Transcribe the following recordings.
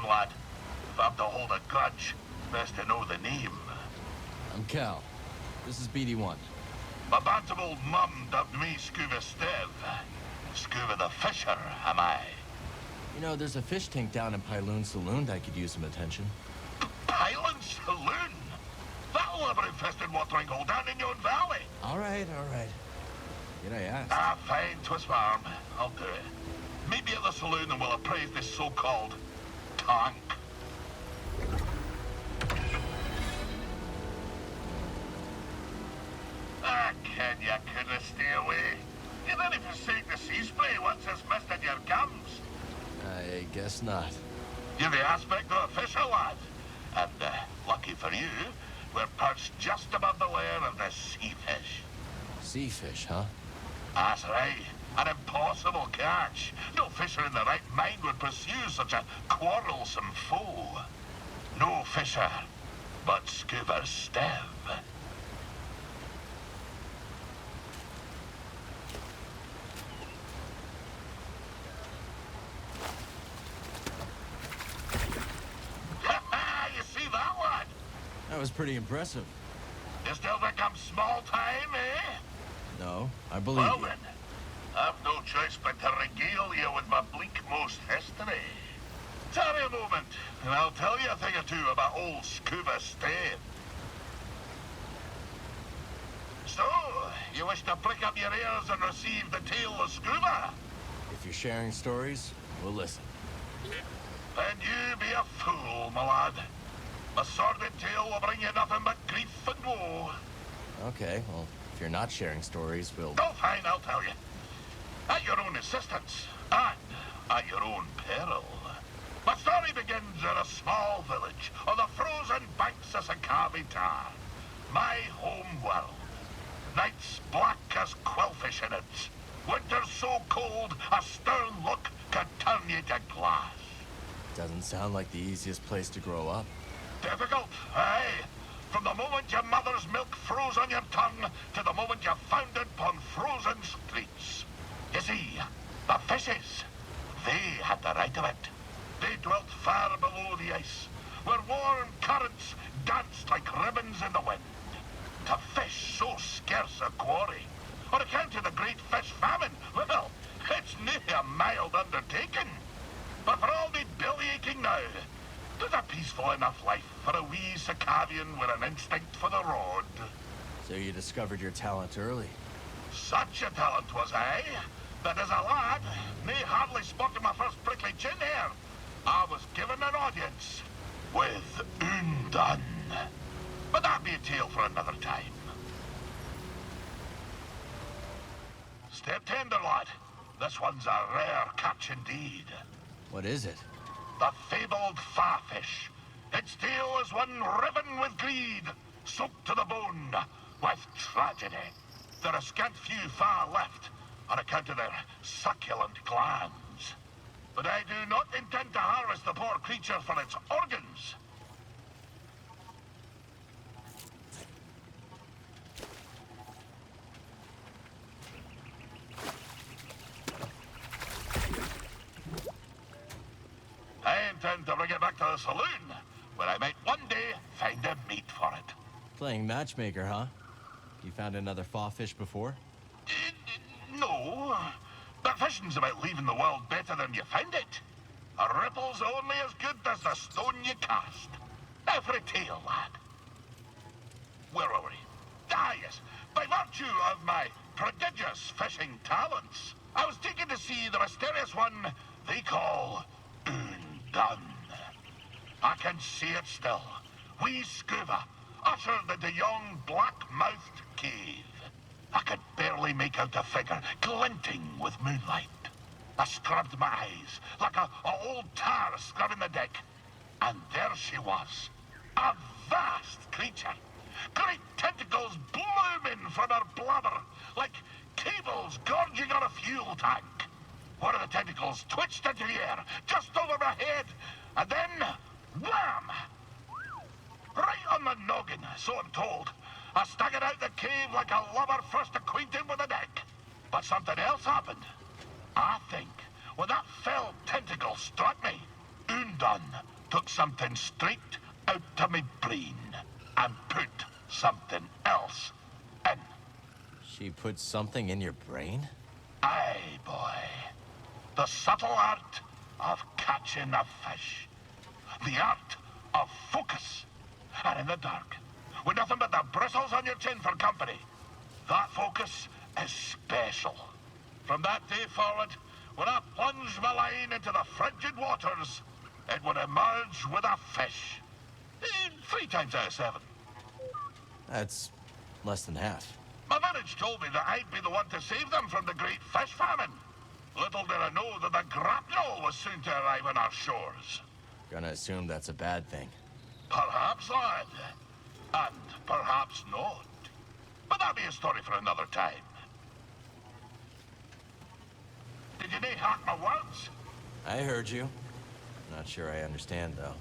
lad. If I'm to hold a grudge, best to know the name. I'm Cal. This is BD1. My bantam old mum dubbed me Skoova Stev. Skoova the Fisher, am I? You know, there's a fish tank down in Pyloon Saloon that could use some attention. Pylon Saloon? That'll have an infested watering hole down in yon valley. All right. Did I ask? Ah, fine, twist my arm. I'll do it. Meet me at the saloon and we'll appraise this so-called tank. Kid, you couldn't stay away. You didn't forsake the sea spray once it's missed in your gums. I guess not. You're the aspect of a fisher, lad. And, lucky for you, we're perched just above the lair of the sea fish. Sea fish, huh? That's right. An impossible catch. No fisher in the right mind would pursue such a quarrelsome foe. No fisher, but Skoova Stev. You see that, lad? That was pretty impressive. You still think I'm small time, eh? No, I believe Well you. then, I've no choice but to regale you with my bleak-most history. Tarry a moment, and I'll tell you a thing or two about old Skoova Stev. So, you wish to prick up your ears and receive the tale of Skoova? If you're sharing stories, we'll listen. Then you be a fool, my lad. A sordid tale will bring you nothing but grief and woe. Okay, well, if you're not sharing stories, we'll... Oh, fine, I'll tell you. At your own insistence, and at your own peril. My story begins in a small village on the frozen banks of Skoova, my home world. Nights black as quillfish in it. Winters so cold, a stern look can turn you to glass. Doesn't sound like the easiest place to grow up. Difficult, aye. From the moment your mother's milk froze on your tongue to the moment you foundered upon frozen streets. You see, the fishes, they had the right of it. They dwelt far below the ice, where warm currents danced like ribbons in the wind. To fish so scarce a quarry, on account of the great fish famine, well, it's nae a mild undertaking. But for all me belly-aching now, there's a peaceful enough life for a wee Skovian with an instinct for the rod. So you discovered your talent early. Such a talent was I, that as a lad, me hardly spotted my first prickly chin hair. I was given an audience with Undone. But that'd be a tale for another time. Step tender, lad. This one's a rare catch indeed. What is it? The fabled farfish. Its tail is one riven with greed, soaked to the bone with tragedy. There are scant few far left on account of their succulent glands. But I do not intend to harvest the poor creature for its organs. I intend to bring it back to the saloon, where I might one day find a mate for it. Playing matchmaker, huh? You found another fawfish before? No, but fishing's about leaving the world better than you found it. A ripple's only as good as the stone you cast. Now for a tale, lad. Where were we? Ah, yes. By virtue of my prodigious fishing talents, I was taken to see the mysterious one they call Undone. I can see it still. Wee Skoova, ushered into yon black-mouthed cave. I could barely make out a figure glinting with moonlight. I scrubbed my eyes like a old tar scrubbing the deck. And there she was, a vast creature. Great tentacles blooming from her blubber, like cables gorging on a fuel tank. One of the tentacles twitched into the air, just over my head, and then, wham! Right on the noggin, so I'm told. I staggered out the cave like a lover first acquainted with the deck. But something else happened. I think when that fell tentacle struck me, Undone took something straight out of my brain and put something else in. She put something in your brain? Aye, boy. The subtle art of catching a fish. The art of focus. And in the dark, with nothing but the bristles on your chin for company, that focus is special. From that day forward, when I plunged my line into the frigid waters, it would emerge with a fish. 3 times out of 7. That's less than half. My village told me that I'd be the one to save them from the great fish famine. Little did I know that the grapnel was soon to arrive on our shores. Gonna assume that's a bad thing. Perhaps, lad. And perhaps not. But that'll be a story for another time. Did you nae hark my words? I heard you. Not sure I understand, though.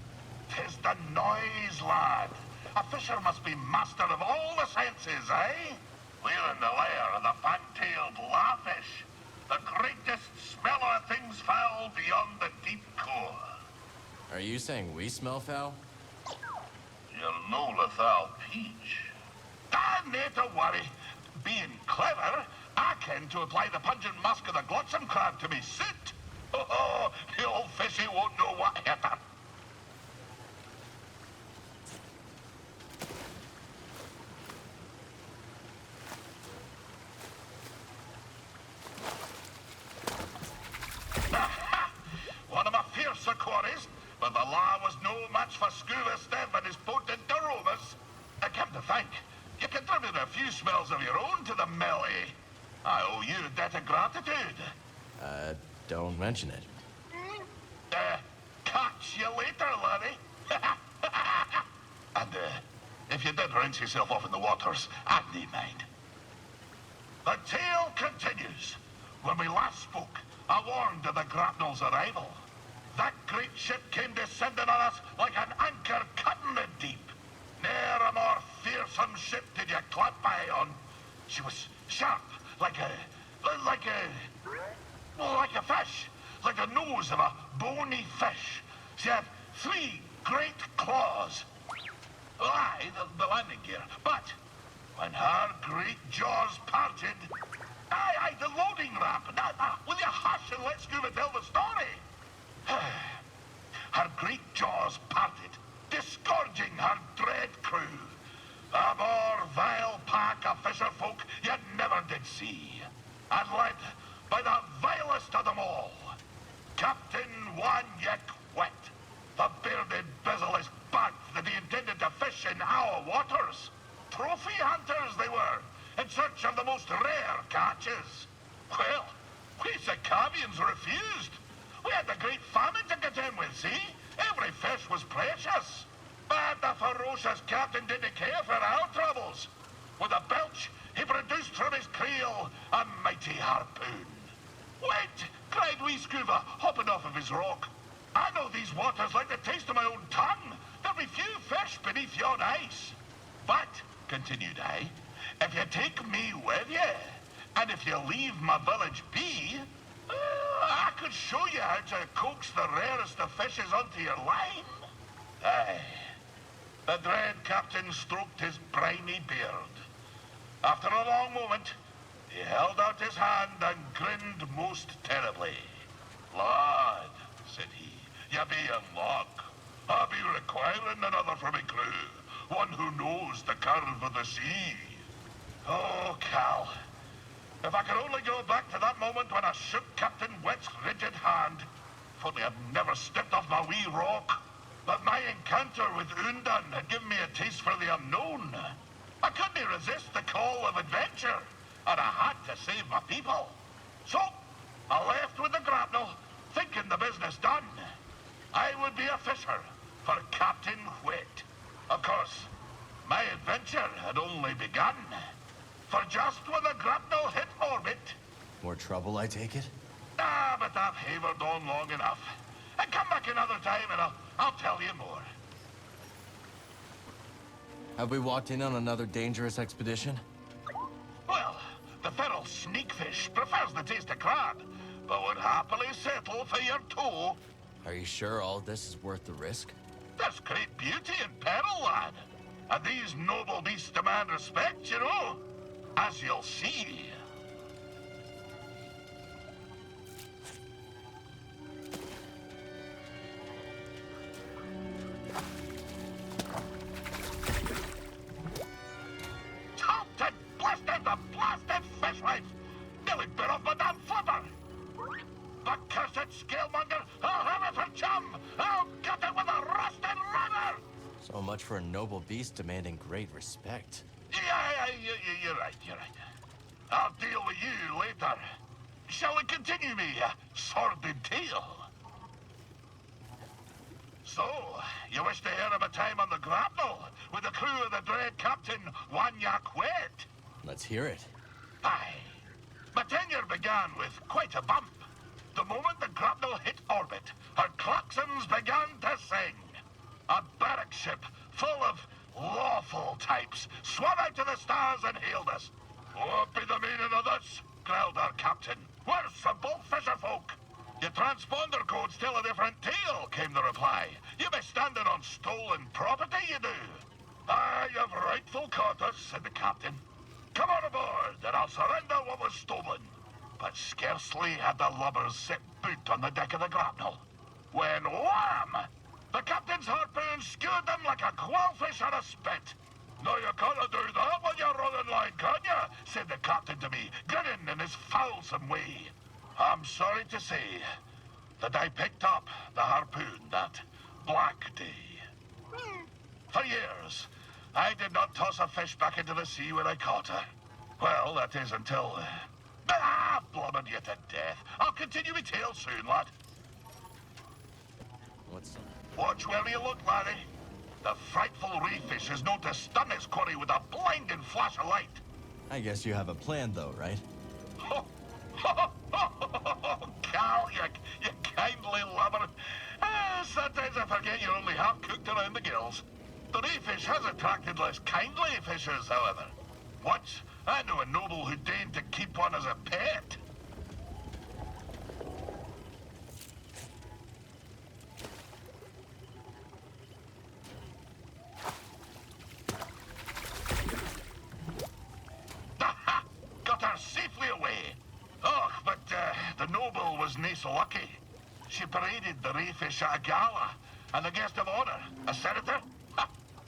'Tis the noise, lad. A fisher must be master of all the senses, eh? We're in the lair of the fan-tailed larfish. The greatest smeller of things foul beyond the deep core. Are you saying we smell foul? You're no lethal peach. Nae to worry. Being clever, I ken to apply the pungent musk of the glotsome crab to me suit. Oh, the old fishy won't know what hit her. One of my fiercer quarries, but the law was no match for Skoova Steph and his potent aromas. I come to think, you contributed a few smells of your own to the melee. I owe you a debt of gratitude. Don't mention it. Catch you later, laddie. And, if you did rinse yourself off in the waters, I'd need mind. The tale continues. When we last spoke, I warned of the grapnel's arrival. That great ship came descending on us like an anchor cutting the deep. Ne'er a more fearsome ship did you clap eye on. She was sharp, like a fish, like the nose of a bony fish. She had 3 great claws. Aye, the landing gear. But when her great jaws parted, aye, the loading ramp. Will you hush and let Skoova tell the story? Her great jaws parted, disgorging her dread crew. A more vile pack of fisherfolk you never did see. And led by the vilest of them all, Captain Wanyek Wet, the bearded, bezel-less bug that he intended to fish in our waters. Trophy hunters they were, in search of the most rare catches. Well, we Sikavians refused. We had the great famine to contend with, see? Every fish was precious. But the ferocious captain didn't care for our troubles. With a belch, he produced from his creel a mighty harpoon. Wait, cried wee Skoova, hopping off of his rock. I know these waters like the taste of my own tongue. There'll be few fish beneath yon ice. But, continued I, if you take me with you, and if you leave my village be, I could show you how to coax the rarest of fishes onto your line. Aye. The dread captain stroked his briny beard. After a long moment, he held out his hand and grinned most terribly. Lad, said he, you be in luck. I'll be requiring another for my crew, one who knows the curve of the sea. Oh, Cal. If I could only go back to that moment when I shook Captain Wet's rigid hand. If only I'd never stepped off my wee rock. But my encounter with Undan had given me a taste for the unknown. I couldn't resist the call of adventure, and I had to save my people. So, I left with the grapnel, thinking the business done. I would be a fisher for Captain Wet. Of course, my adventure had only begun. For just when the grapnel hit orbit... More trouble, I take it? But I've havered on long enough. And come back another time and I'll tell you more. Have we walked in on another dangerous expedition? Well, the feral sneakfish prefers the taste of crab, but would happily settle for your toe. Are you sure all this is worth the risk? There's great beauty in peril, lad. And these noble beasts demand respect, you know. As you'll see. Topped blasted the blasted fish life! Nearly bit off my damn flipper! The cursed scalemonger! I'll have it for chum! I'll get it with a rusted rudder! So much for a noble beast demanding great respect. Yeah, you're right. I'll deal with you later. Shall we continue me sordid tale? So, you wish to hear of a time on the grapnel with the crew of the dread Captain Wanyak Wet? Let's hear it. Aye. My tenure began with quite a bump. The moment the grapnel hit orbit, her klaxons began to sing. A barrack ship full of lawful types swam out to the stars and hailed us. What be the meaning of this? Growled our captain. We're simple fisherfolk. Your transponder codes tell a different tale, came the reply. You be standing on stolen property, you do. Aye, you've rightful caught us, said the captain. Come on aboard, and I'll surrender what was stolen. But scarcely had the lubbers set boot on the deck of the grapnel, when wham! The captain's harpoon skewered them like a quailfish on a spit. No, you can't do that when you're running line, can you? Said the captain to me, grinning in his foulsome way. I'm sorry to say that I picked up the harpoon that black day. For years, I did not toss a fish back into the sea when I caught her. Well, that is until... blubbered you to death. I'll continue my tale soon, lad. What's... Watch where you look, laddie. The frightful reef fish is known to stun his quarry with a blinding flash of light. I guess you have a plan, though, right? Cal, you kindly lubber. Sometimes I forget you're only half-cooked around the gills. The reef fish has attracted less kindly fishers, however. Once, I knew a noble who deigned to keep one as a pet. Aha! Got her safely away. Oh, but the noble was nae so lucky. She paraded the reef fish at a gala, and the guest of honor, a senator,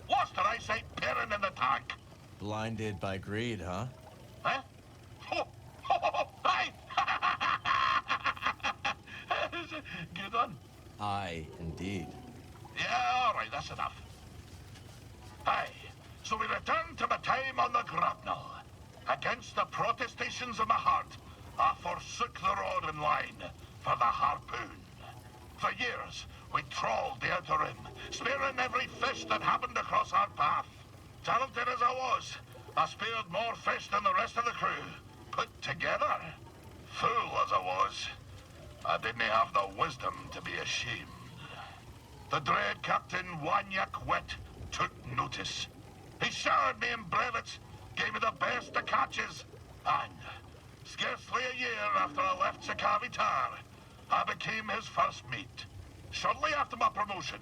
lost her eyesight peering in the tank. Blinded by greed, huh? Huh? Aye! Good one. Aye, indeed. Yeah, all right, that's enough. Aye, so we return to my time on the grapnel. Against the protestations of my heart, I forsook the rod and line for the harpoon. For years, we trawled the outer rim, spearing every fish that happened across our path. Talented as I was, I speared more fish than the rest of the crew, put together. Fool as I was, I didn't have the wisdom to be ashamed. The dread Captain Wanyak Wet took notice. He showered me in brevets, gave me the best of catches, and scarcely a year after I left Skoova, I became his first mate. Shortly after my promotion,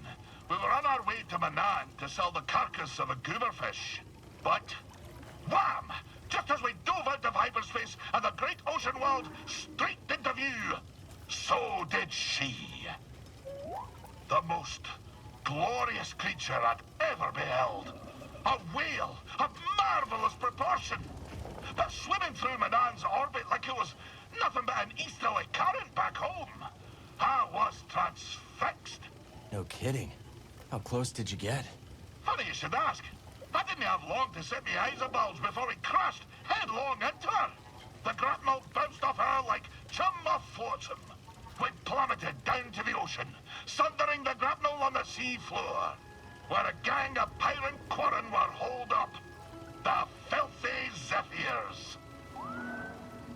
we were on our way to Manan to sell the carcass of a gooberfish. But, wham! Just as we dove out of hyperspace and the great ocean world streaked into view, so did she. The most glorious creature I'd ever beheld. A whale of marvelous proportion. But swimming through Manan's orbit like it was nothing but an easterly current back home. I was transfixed. No kidding. How close did you get? Funny you should ask. I didn't have long to set my eyes abulge before he crashed headlong into her. The grapnel bounced off her like chum off flotsam. We plummeted down to the ocean, sundering the grapnel on the sea floor, where a gang of pirate quarren were holed up. The filthy Zephyrs.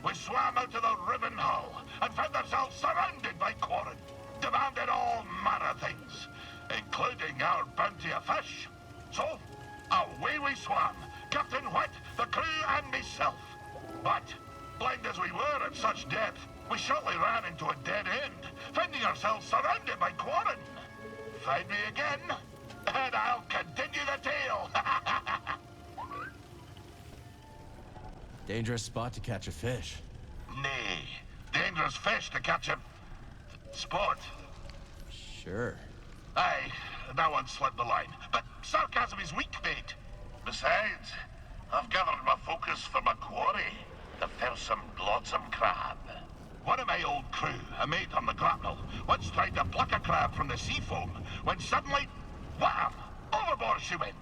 We swam out to the riven hull and found ourselves surrounded by quarren, demanding all manner of things, including our bounty of fish. So, away we swam, Captain Wet, the crew, and myself. But, blind as we were at such depth, We shortly ran into a dead end, finding ourselves surrounded by quarren. Find me again, and I'll continue the tale. Dangerous spot to catch a fish. Nay, dangerous fish to catch a sport. Sure. Aye, that one slipped the line, but sarcasm is weak bait. Besides, I've gathered my focus for my quarry, the fearsome glotsome crab. One of my old crew, a mate on the grapnel, once tried to pluck a crab from the sea foam, when suddenly, wham! Overboard she went.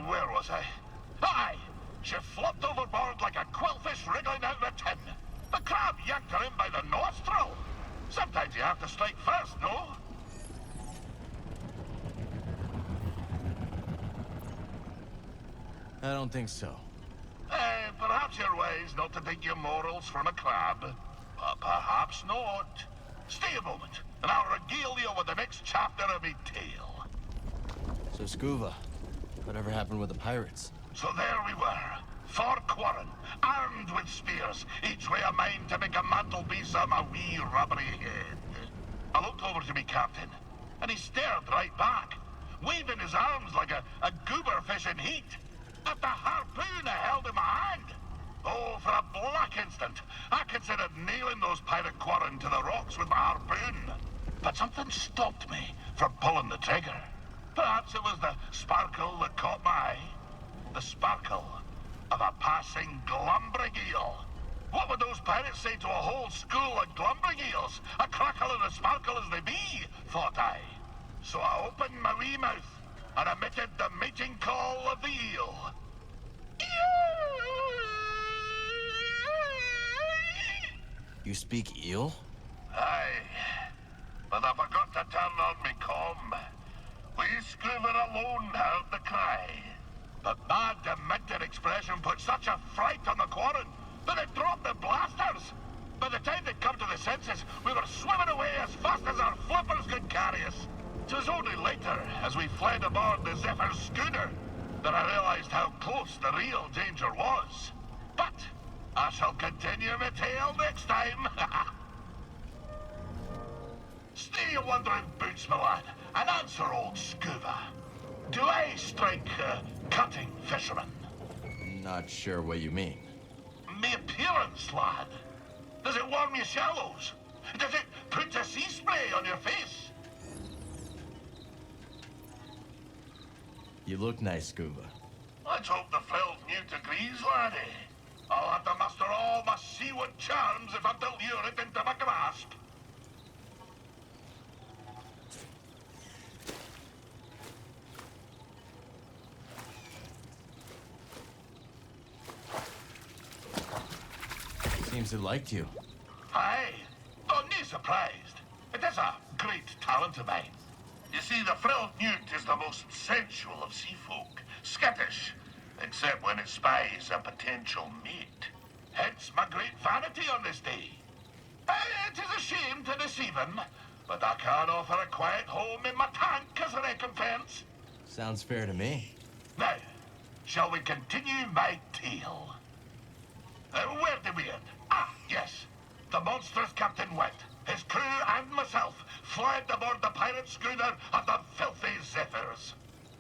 Where was I? Aye! She flopped overboard like a quillfish wriggling out of a tin. The crab yanked her in by the nostril. Sometimes you have to strike first, no? I don't think so. Perhaps you're wise not to take your morals from a crab. But perhaps not. Stay a moment, and I'll regale you with the next chapter of my tale. So Skoova, whatever happened with the pirates? So there we were, 4 quarren, armed with spears, each way a mind to make a mantelpiece of my wee rubbery head. I looked over to me captain, and he stared right back, waving his arms like a goober fish in heat. At the harpoon I held in my hand. Oh, for a black instant, I considered nailing those pirate quarren to the rocks with my harpoon. But something stopped me from pulling the trigger. Perhaps it was the sparkle that caught my eye. The sparkle of a passing glumbrig eel. What would those pirates say to a whole school of glumbrig eels? A crackle and a sparkle as they be, thought I. So I opened my wee mouth and emitted the mating call of the eel. You speak eel? Aye, but I forgot to turn on me comm. We Skoova alone heard the cry. But my demented expression put such a fright on the quarren that it dropped the blasters. By the time they'd come to the senses, we were swimming away as fast as our flippers could carry us. It was only later, as we fled aboard the Zephyr's schooner, that I realized how close the real danger was. But I shall continue my tale next time. Stay your wandering boots, my lad, and answer old Skoova. Do I strike cutting fishermen? Not sure what you mean. Me appearance, lad. Does it warm your shallows? Does it put a sea spray on your face? You look nice, Skoova. Let's hope the frilled mute agrees, laddie. I'll have to muster all my seaward charms if I build you it into my grasp. Seems he liked you. Aye. Don't be surprised. It is a great talent of mine. You see, the frilled newt is the most sensual of sea folk. Skittish, except when it spies a potential mate. Hence my great vanity on this day. It is a shame to deceive him, but I can offer a quiet home in my tank as a recompense. Sounds fair to me. Now, shall we continue my tale? Where did we end? Ah, yes. The monstrous Captain went. His crew and myself fled aboard the pirate schooner at the filthy Zephyrs.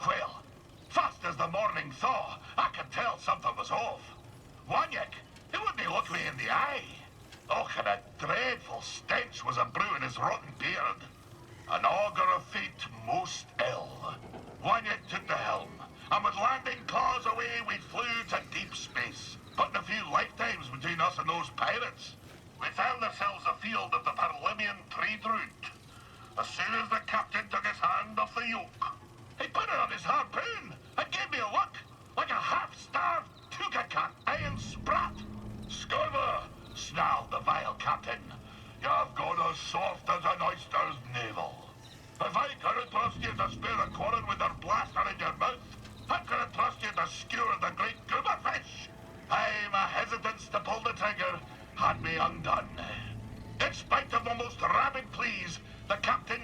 Well, fast as the morning thaw, I could tell something was off. Wanyik, he wouldn't look me in the eye. Oh, and a dreadful stench was a brewing his rotten beard. An augur of fate most ill. Wanyik took the helm, and with landing claws away, we flew to deep space, putting a few lifetimes between us and those pirates. We found ourselves afield of the Parlymian trade route. As soon as the captain took his hand off the yoke, he put it on his harpoon and gave me a look, like a half-starved toucan iron sprat. Skoova, snarled the vile captain, you've gone as soft as an oyster's navel. If I couldn't trust you to spear a quarren with your blaster in your mouth, how could I trust you to skewer the great goober fish? Aye, my hesitance to pull the trigger had me undone. In spite of the most rabid pleas, the captain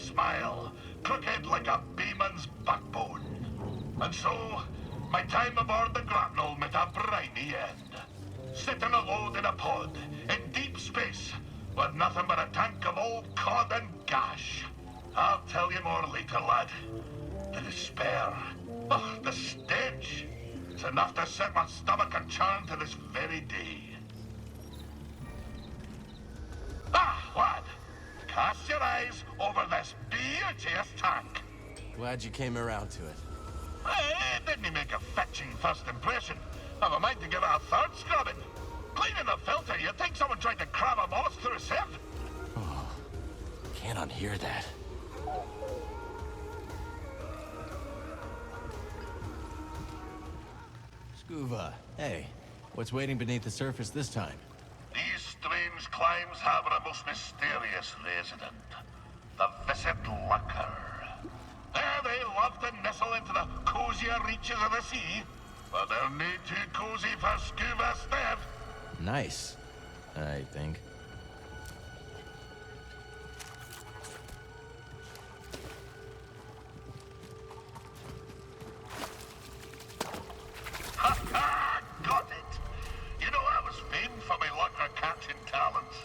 smile, crooked like a beeman's backbone. And so, my time aboard the grapnel met a briny end. Sitting alone in a pod, in deep space, with nothing but a tank of old cod and gash. I'll tell you more later, lad. The despair. Oh, the stench. It's enough to set my stomach and churn to this very day. Ah, lad. Cast your eyes over this beauteous tank. Glad you came around to it. It didn't make a fetching first impression. I've a mind to give it a third scrubbing. Cleaning the filter, you'd think someone tried to crab a moth through a sieve. Oh, can't unhear that. Skoova, hey, what's waiting beneath the surface this time? These strange climes have a most mysterious resident. The Viscid Lurker. They love to nestle into the cozier reaches of the sea, but they're no too cozy for Skoova Steph. Nice, I think. Ha ha! Got it! You know, I was famed for my lurker catching talents.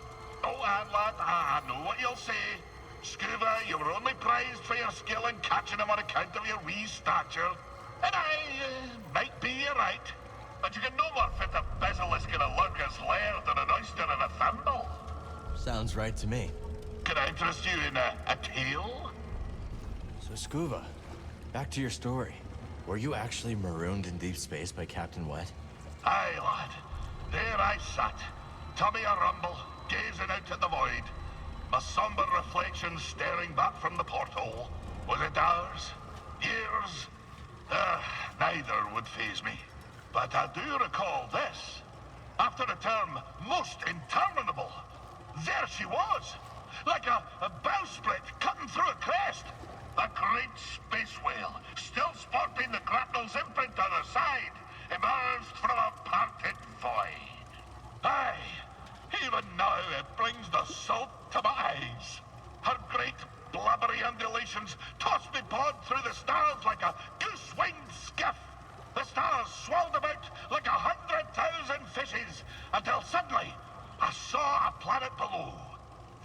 Oh, and lad, I know what you'll say. Skoova, you were only prized for your skill in catching them on account of your wee stature. And might be you're right. But you can no more fit a basilisk in a lurker's lair than an oyster in a thimble. Sounds right to me. Can I interest you in a tale? So Skoova, back to your story. Were you actually marooned in deep space by Captain Wet? Aye, lad. There I sat, tummy a rumble, gazing out at the void. My somber reflection staring back from the porthole. Was it hours? Years? Neither would faze me. But I do recall this. After a term most interminable, there she was, like a bowsprit cutting through a crest. A great space whale, still sporting the grapnel's imprint on her side, emerged from a parted void. Aye, even now it brings the salt to my eyes. Her great blubbery undulations tossed me pod through the stars like a goose-winged skiff. The stars swirled about like 100,000 fishes until suddenly I saw a planet below.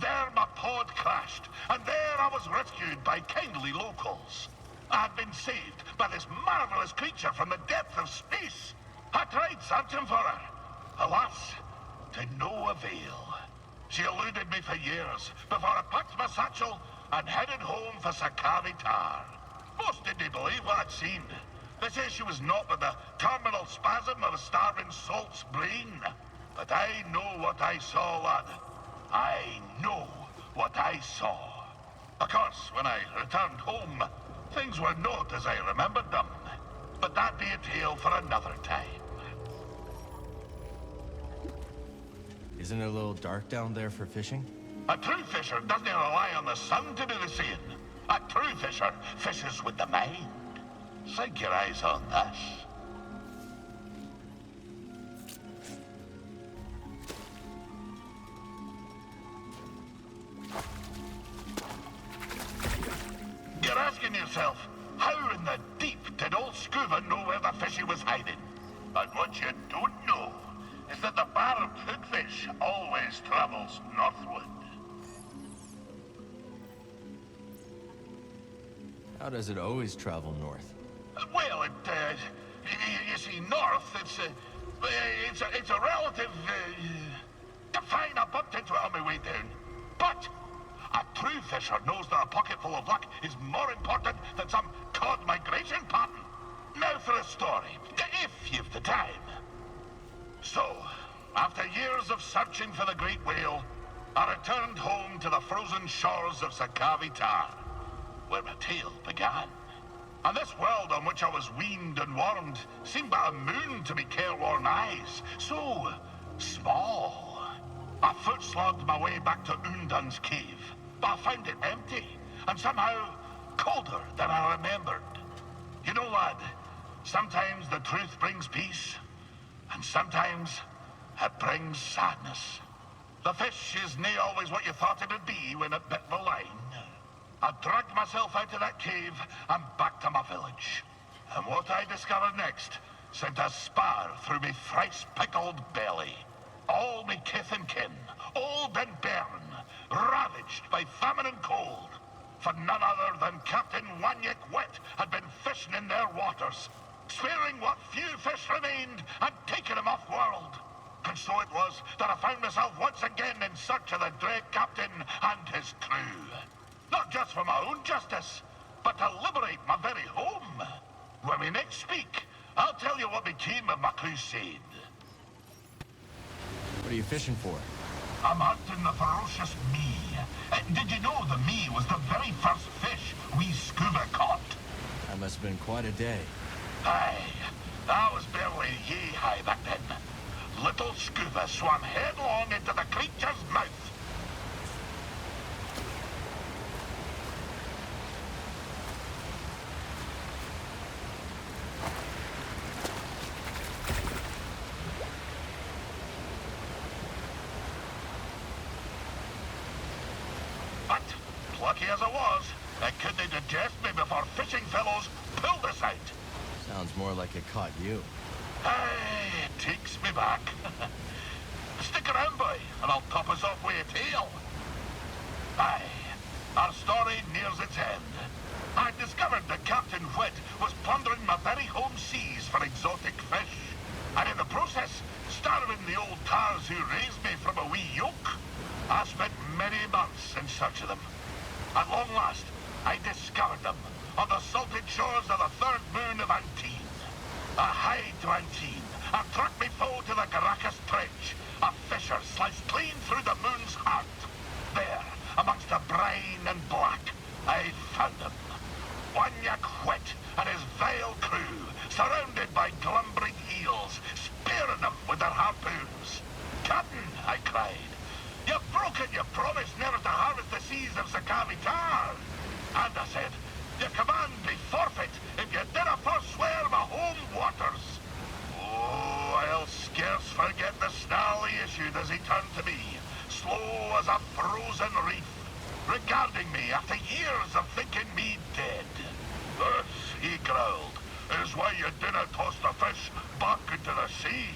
There my pod crashed, and there I was rescued by kindly locals. I had been saved by this marvelous creature from the depth of space. I tried searching for her. Alas, to no avail. She eluded me for years before I packed my satchel and headed home for Skoova Tar. Most didn't believe what I'd seen. They say she was not but the terminal spasm of a starving salt's brain. But I know what I saw, lad. I know what I saw. Of course, when I returned home, things were not as I remembered them. But that'd be a tale for another time. Isn't it a little dark down there for fishing? A true fisher doesn't rely on the sun to do the seeing. A true fisher fishes with the mind. Sink your eyes on this. You're asking yourself, how in the deep did old Skoova know where the fishy was hiding? And what you don't know is that the barred hookfish always travels northward. How does it always travel north? Well, you see, north, it's a relative, fine, I bumped into it on my way down. But a true fisher knows that a pocket full of luck is more important than some cod migration pattern. Now for a story, if you've the time. So, after years of searching for the great whale, I returned home to the frozen shores of Skoova Tar, where my tale began. And this world on which I was weaned and warmed seemed but a moon to me careworn eyes. So small. I foot-slogged my way back to Undun's cave, but I found it empty, and somehow colder than I remembered. You know, lad, sometimes the truth brings peace, and sometimes it brings sadness. The fish is nae always what you thought it would be when it bit the line. I dragged myself out of that cave and back to my village. And what I discovered next sent a spar through me thrice-pickled belly. All me kith and kin, old and bairn, ravaged by famine and cold. For none other than Captain Wanyek Wet had been fishing in their waters, sparing what few fish remained and taking them off-world. And so it was that I found myself once again in search of the dread captain and his crew. Not just for my own justice, but to liberate my very home. When we next speak, I'll tell you what became of my crusade. What are you fishing for? I'm hunting the ferocious me. Did you know the me was the very first fish we Skoova caught? That must have been quite a day. Aye, I was barely yay-high back then. Little Skoova swam headlong into the creature's mouth. But, plucky as I was, I couldn't digest me before fishing fellows pulled us out. Sounds more like it caught you. Aye, it takes me back. Stick around, boy, and I'll top us off with a tale. Aye, our story nears its end. I discovered that Captain Whit was plundering my very home seas for exotic fish, and in the process, starving the old tars who raised me from a wee yoke. I spent many months in search of them. At long last, I discovered them on the salted shores of the third moon of Antine. I hied to Antine and tracked me foe to the Caracas Trench, a fissure sliced clean through the moon's heart. There, amongst the brine and black, I found him. Wanyek Whit and his vile crew, surrounded by glumbering eels, spearing them with their harpoons. "Captain," I cried, "you've broken your promise never to harvest the seas of Sakavi Tar." And I said, "Your command be forfeit if you dinna forswear my home waters." Oh, I'll scarce forget the snarl he issued as he turned to me, slow as a frozen reef, regarding me after years of thinking me dead. "This," he growled, "is why you dinna toss the fish back into the sea."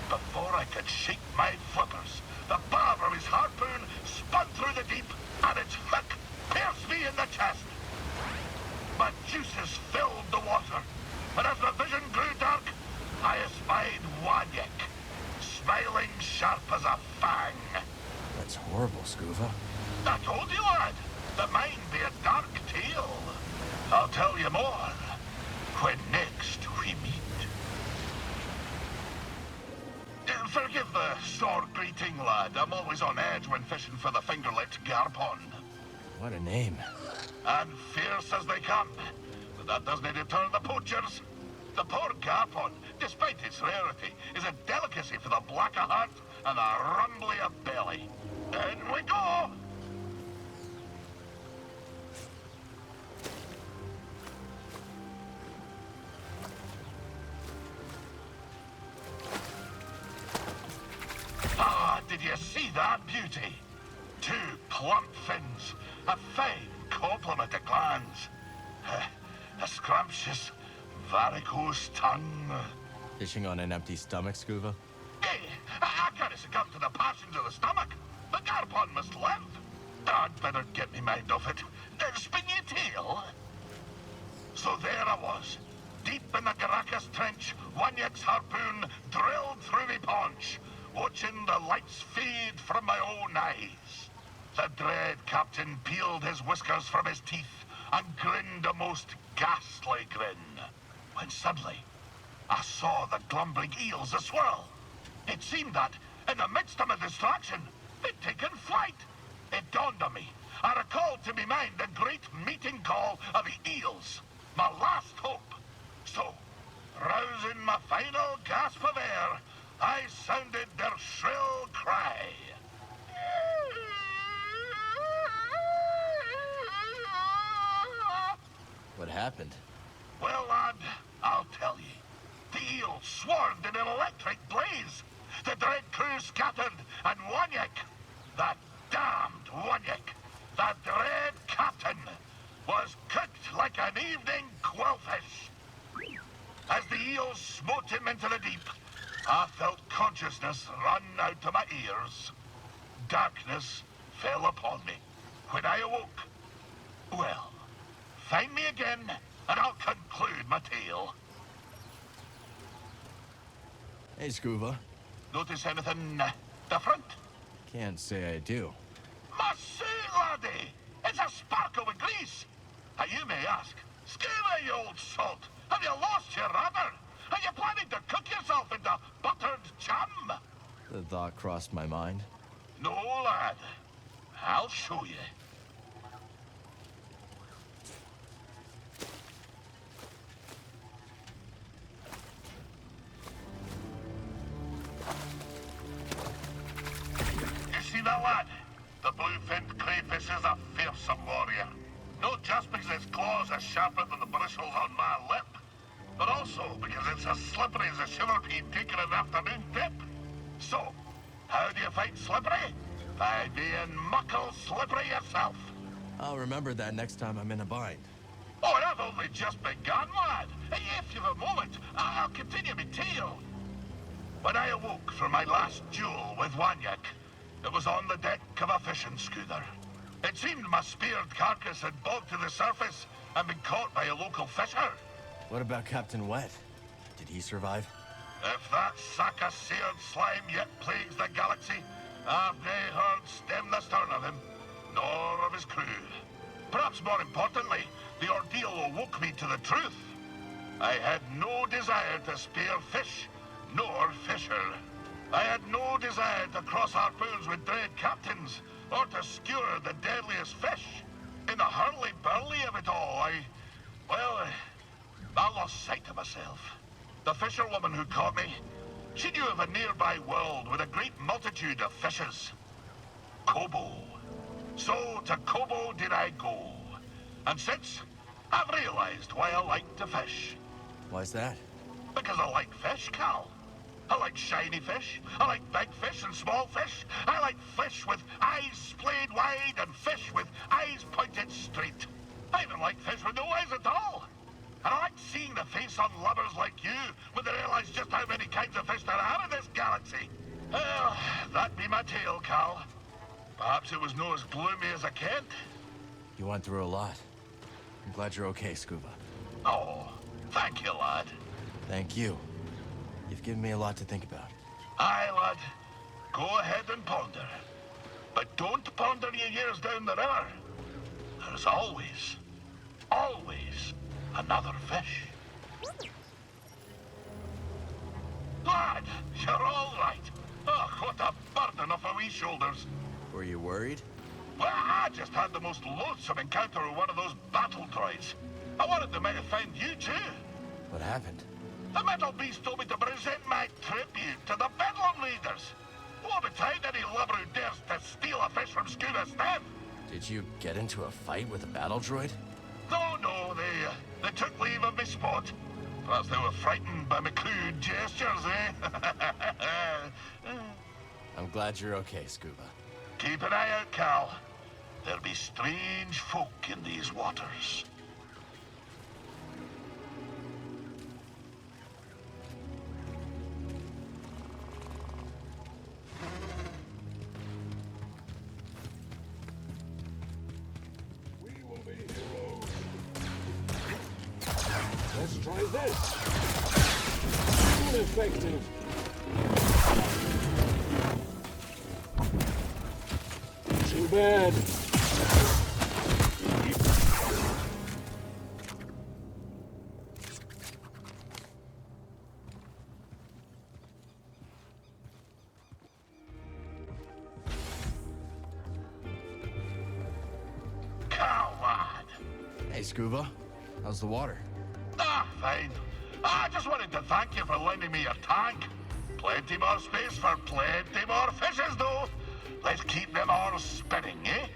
Before I could shake my flippers, the barb of his harpoon spun through the deep, and its hook pierced me in the chest. My juices filled the water, and as the vision grew dark, I espied Wanyek, smiling sharp as a fang. That's horrible, Skoova. I told you, lad, that mine be a dark tale. I'll tell you more when next we meet. Forgive the sore greeting, lad. I'm always on edge when fishing for the finger-licked garpon. What a name. And fierce as they come. But that doesn't deter the poachers. The poor garpon, despite its rarity, is a delicacy for the black of heart and the rumbly of belly. In we go! Ah, did you see that beauty? 2 plump fins, a fine complement of glands, a scrumptious varicose tongue. Fishing on an empty stomach, Skoova? Hey, I can't succumb to the passions of the stomach. The garpon must live. I'd better get me mind off it. Spin your tail. So there I was, deep in the Caracas Trench, Wanyek's harpoon drilled through me paunch, watching the lights fade from my own eyes. The dread captain peeled his whiskers from his teeth and grinned a most ghastly grin, when suddenly I saw the glumbering eels a-swirl. It seemed that, in the midst of my distraction, they'd taken flight. It dawned on me. I recalled to me mind the great meeting call of the eels, my last hope. So, rousing my final gasp of air, I sounded their shrill cry. What happened? Well, lad, I'll tell ye. The eels swarmed in an electric blaze. The dread crew scattered, and Wanyek, that damned Wanyek, that dread captain was cooked like an evening quillfish. As the eels smote him into the deep, I felt consciousness run out of my ears. Darkness fell upon me. When I awoke, well, find me again, and I'll conclude my tale. Hey, Skoova. Notice anything different? Can't say I do. My suit, laddie! It's a sparkle with grease! You may ask, Skoova, you old salt, have you lost your rudder? Are you planning to cook yourself into buttered chum? The thought crossed my mind. No, lad. I'll show you. You see that, lad? The bluefinned crayfish is a fearsome warrior. Not just because its claws are sharper than the bristles on my lip, but also because it's as slippery as a sugar pea taking an afternoon dip. So, how do you fight slippery? By being muckle slippery yourself. I'll remember that next time I'm in a bind. Oh, and I've only just begun, lad. If you've a moment, I'll continue my tale. When I awoke from my last duel with Wanyak, it was on the deck of a fishing schooner. It seemed my speared carcass had bogged to the surface and been caught by a local fisher. What about Captain Wet? Did he survive? If that sack of seared slime yet plagues the galaxy, I've nae heard stem the stern of him, nor of his crew. Perhaps more importantly, the ordeal awoke me to the truth. I had no desire to spear fish, nor fisher. I had no desire to cross harpoons with dread captains, or to skewer the deadliest fish. In the hurly-burly of it all, I lost sight of myself. The fisherwoman who caught me, she knew of a nearby world with a great multitude of fishes. Kobo. So to Kobo did I go. And since, I've realized why I like to fish. Why's that? Because I like fish, Cal. I like shiny fish. I like big fish and small fish. I like fish with eyes splayed wide and fish with eyes pointed straight. I even like fish with no eyes at all. And I like seeing the face on lubbers like you when they realize just how many kinds of fish there are in this galaxy. Well, that be my tale, Cal. Perhaps it was no as gloomy as I Kent. You went through a lot. I'm glad you're okay, Skoova. Oh, thank you, lad. Thank you. You've given me a lot to think about. Aye, lad. Go ahead and ponder. But don't ponder your years down the river. There's always another fish. Lad, you're all right. Oh, what a burden off our wee shoulders. Were you worried? Well, I just had the most loathsome encounter with one of those battle droids. I wanted they might have found you too. What happened? The metal beast told me to present my tribute to the Bedlam leaders. Won't be tied any lubber who dares to steal a fish from Skoova's stand. Did you get into a fight with a battle droid? No, they took leave of me spot. Perhaps they were frightened by my crude gestures, eh? I'm glad you're okay, Skoova. Keep an eye out, Cal. There'll be strange folk in these waters. Let's try this. Ineffective. Too bad. Coward! Hey, Skoova. How's the water? Fine. I just wanted to thank you for lending me your tank. Plenty more space for plenty more fishes, though. Let's keep them all spinning, eh?